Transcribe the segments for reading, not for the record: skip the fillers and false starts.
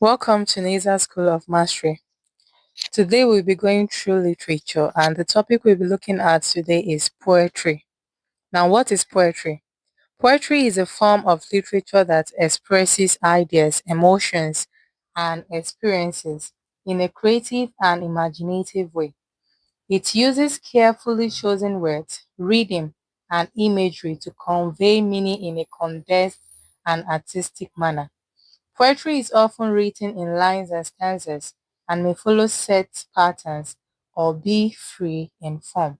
Welcome to Nisa School of Mastery. Today we'll be going through literature, and the topic we'll be looking at today is poetry. Now, what is poetry? Poetry is a form of literature that expresses ideas, emotions, and experiences in a creative and imaginative way. It uses carefully chosen words, rhythm, and imagery to convey meaning in a condensed and artistic manner. Poetry is often written in lines and stanzas and may follow set patterns or be free in form.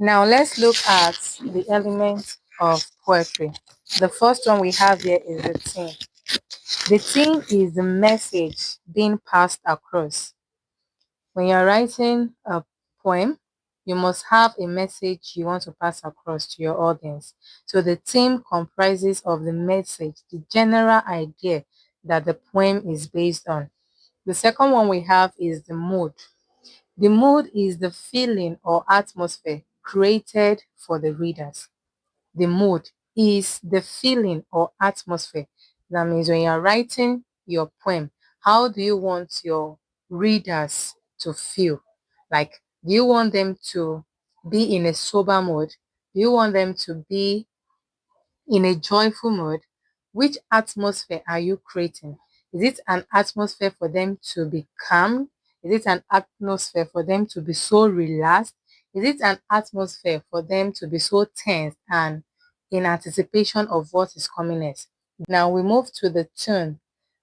Now let's look at the elements of poetry. The first one we have here is the theme. The theme is the message being passed across. When you're writing a poem, you must have a message you want to pass across to your audience. So the theme comprises of the message, the general idea that the poem is based on. The second one we have is the mood. The mood is the feeling or atmosphere created for the readers. The mood is the feeling or atmosphere. That means when you're writing your poem, how do you want your readers to feel? Like, do you want them to be in a sober mood? Do you want them to be in a joyful mood? Which atmosphere are you creating? Is it an atmosphere for them to be calm? Is it an atmosphere for them to be so relaxed? Is it an atmosphere for them to be so tense and in anticipation of what is coming next? Now we move to the tune.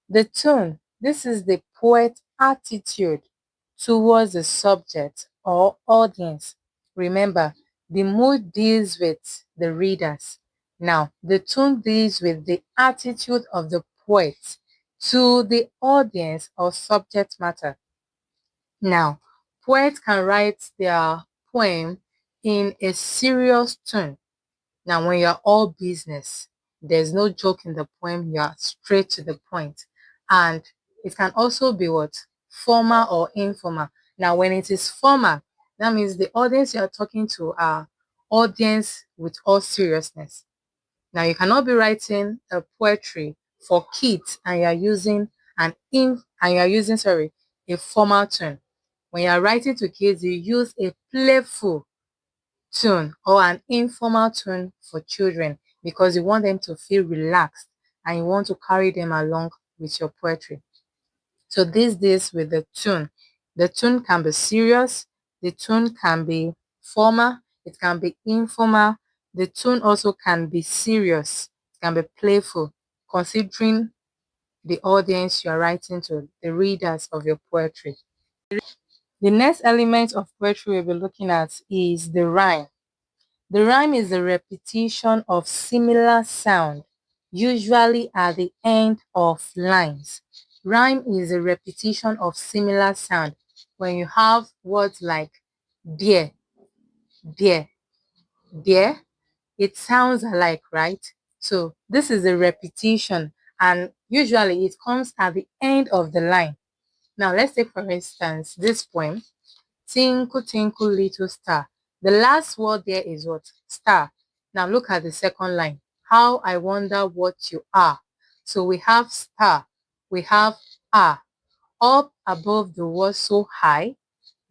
The tune, this is the poet's attitude towards the subject or audience. Remember, the mood deals with the readers. Now, the tune deals with the attitude of the poet to the audience or subject matter. Now, poets can write their poem in a serious tone. Now, when you're all business, there's no joke in the poem, you're straight to the point. And it can also be what? Formal or informal. Now, when it is formal, that means the audience you're talking to are audience with all seriousness. Now, you cannot be writing a poetry for kids and you're using a formal tone. When you're writing to kids, you use a playful tone or an informal tone for children because you want them to feel relaxed and you want to carry them along with your poetry. So these days with the tune can be serious, the tune can be formal, it can be informal, the tune also can be serious, it can be playful, considering the audience you are writing to, the readers of your poetry. The next element of poetry we'll be looking at is the rhyme. The rhyme is a repetition of similar sound, usually at the end of lines. Rhyme is a repetition of similar sound. When you have words like dear, dear, dear, it sounds alike, right? So this is a repetition and usually it comes at the end of the line. Now let's take for instance this poem. Tinkle, tinkle, little star. The last word there is what? Star. Now look at the second line. How I wonder what you are. So we have star. We have are. Up above the world so high,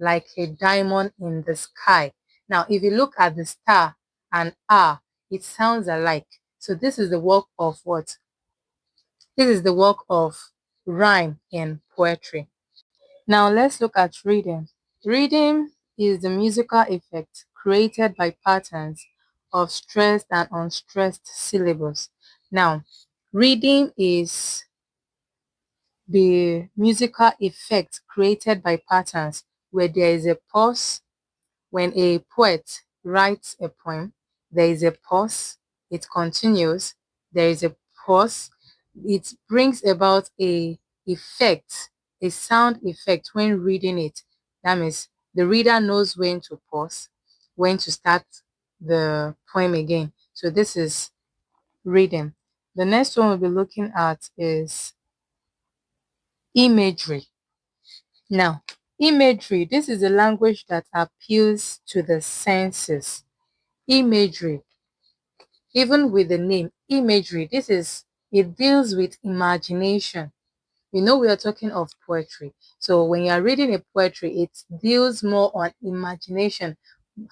like a diamond in the sky. Now, if you look at the star and are, it sounds alike. So this is the work of what? This is the work of rhyme in poetry. Now let's look at rhythm. Rhythm is the musical effect created by patterns of stressed and unstressed syllables. Now, rhythm is the musical effect created by patterns where there is a pause. When a poet writes a poem, there is a pause, it continues, there is a pause, it brings about a effect, a sound effect when reading it. That means the reader knows when to pause, when to start the poem again. So this is reading. The next one we'll be looking at is imagery. Now, imagery, this is a language that appeals to the senses. Imagery, even with the name imagery, it deals with imagination. You know, we are talking of poetry. So when you are reading a poetry, it deals more on imagination,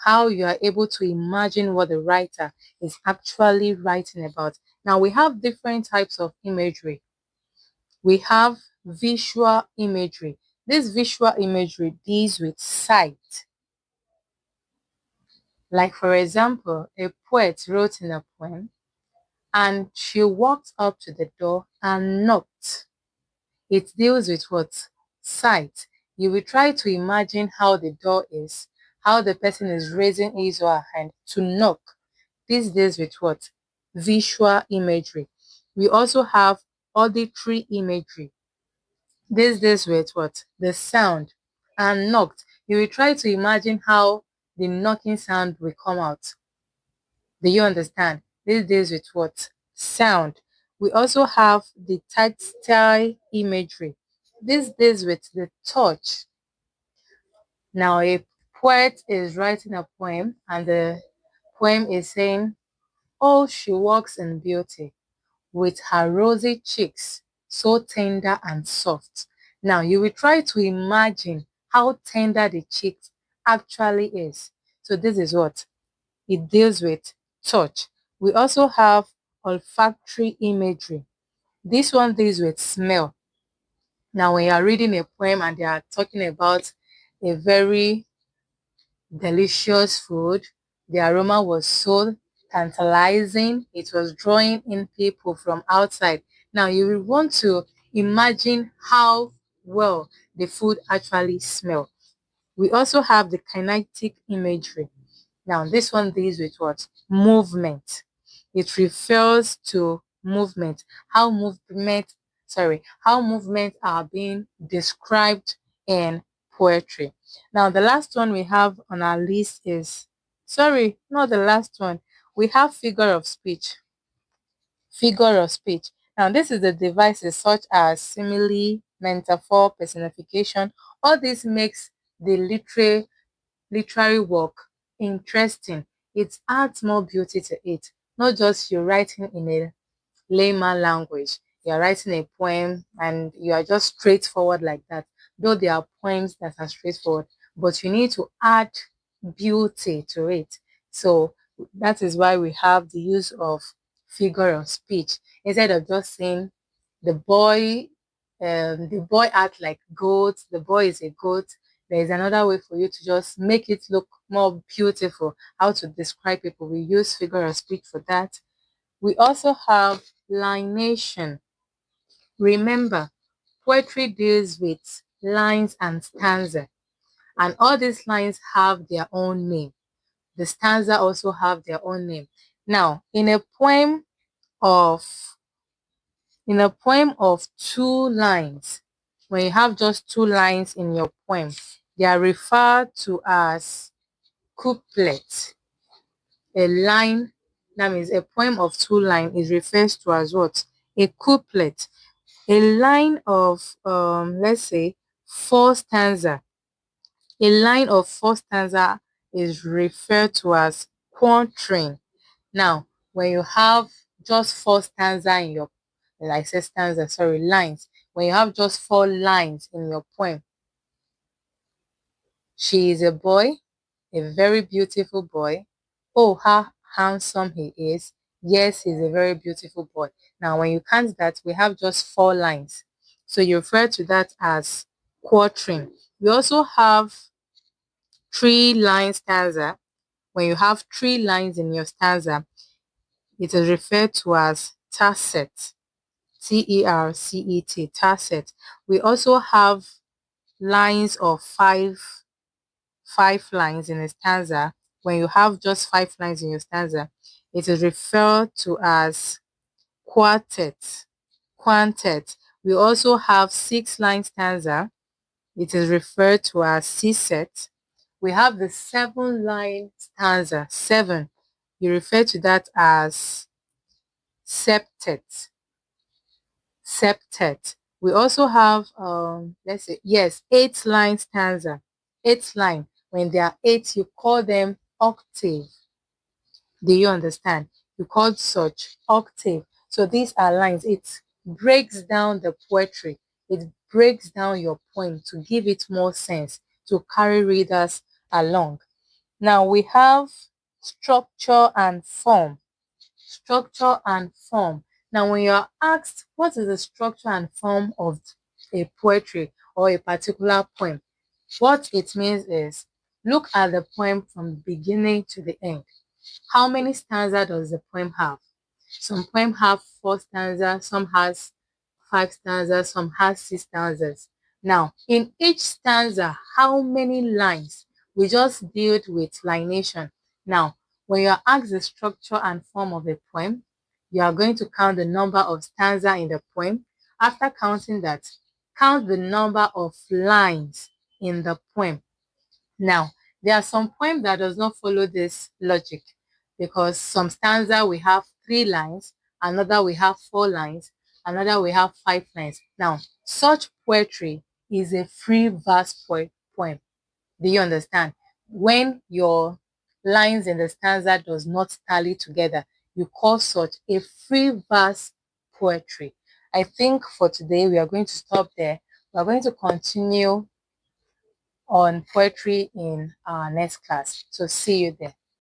how you are able to imagine what the writer is actually writing about. Now, we have different types of imagery. We have visual imagery. This visual imagery deals with sight. Like, for example, a poet wrote in a poem, and she walked up to the door and knocked. It deals with what? Sight. You will try to imagine how the door is, how the person is raising his or her hand to knock. This deals with what? Visual imagery. We also have auditory imagery. This deals with what? The sound. And knocked. You will try to imagine how the knocking sound will come out. Do you understand? This deals with what? Sound. We also have the tactile imagery. This deals with the touch. Now, a poet is writing a poem, and the poem is saying, "Oh, she walks in beauty with her rosy cheeks, so tender and soft." Now, you will try to imagine how tender the cheeks actually is. So, this is what it deals with touch. We also have olfactory imagery. This one deals with smell. Now, when you are reading a poem and they are talking about a very delicious food, the aroma was so tantalizing, it was drawing in people from outside. Now, you will want to imagine how well the food actually smelled. We also have the kinetic imagery. Now, this one deals with what? Movement. It refers to movement, how movement are being described in poetry. Now, the last one we have on our list is, sorry, not the last one. We have figure of speech. Figure of speech. Now, this is the devices such as simile, metaphor, personification. All this makes the literary work interesting. It adds more beauty to it, not just you writing in a layman language. You're writing a poem and you are just straightforward like that. Though there are poems that are straightforward, but you need to add beauty to it. So that is why we have the use of figure of speech instead of just saying the boy, the boy act like goat, the boy is a goat. There is another way for you to just make it look more beautiful. How to describe people? We use figure of speech for that. We also have lineation. Remember, poetry deals with lines and stanza, and all these lines have their own name. The stanza also have their own name. Now, of in a poem of two lines, when you have just two lines in your poem, they are referred to as couplet. A line, that means a poem of two lines is referred to as what? A couplet. A line of let's say four stanza. A line of four stanza is referred to as quatrain. Now, when you have just four stanza in your, like I said stanza, sorry, lines. When you have just four lines in your poem, she is a boy, a very beautiful boy. Oh, how handsome he is. Yes, he's a very beautiful boy. Now, when you count that, we have just four lines. So you refer to that as quatrain. We also have three line stanza. When you have three lines in your stanza, it is referred to as tercet. Tercet, tercet. We also have lines of five lines in a stanza. When you have just five lines in your stanza, it is referred to as quartet. Quantet. We also have six line stanza. It is referred to as sestet. We have the seven line stanza. Seven. You refer to that as septet. Septet. We also have let's say yes, eight line stanza. Eight line. When there are eight, you call them octave. Do you understand? You call such octave. So these are lines. It breaks down the poetry. it breaks down your poem to give it more sense, to carry readers along. Now we have structure and form. Structure and form. Now, when you're asked what is the structure and form of a poetry or a particular poem, what it means is look at the poem from the beginning to the end. How many stanzas does the poem have? Some poem have 4 stanzas, some has 5 stanzas, some has 6 stanzas. Now, in each stanza, how many lines? We just deal with lineation. Now, when you are asked the structure and form of a poem, you are going to count the number of stanza in the poem. After counting that, count the number of lines in the poem. Now, there are some poems that does not follow this logic because some stanza we have 3 lines, another we have 4 lines, another we have 5 lines. Now, such poetry is a free verse poem. Do you understand? When your lines in the stanza does not tally together, you call such a free verse poetry. I think for today we are going to stop there. We are going to continue on poetry in our next class. So see you there.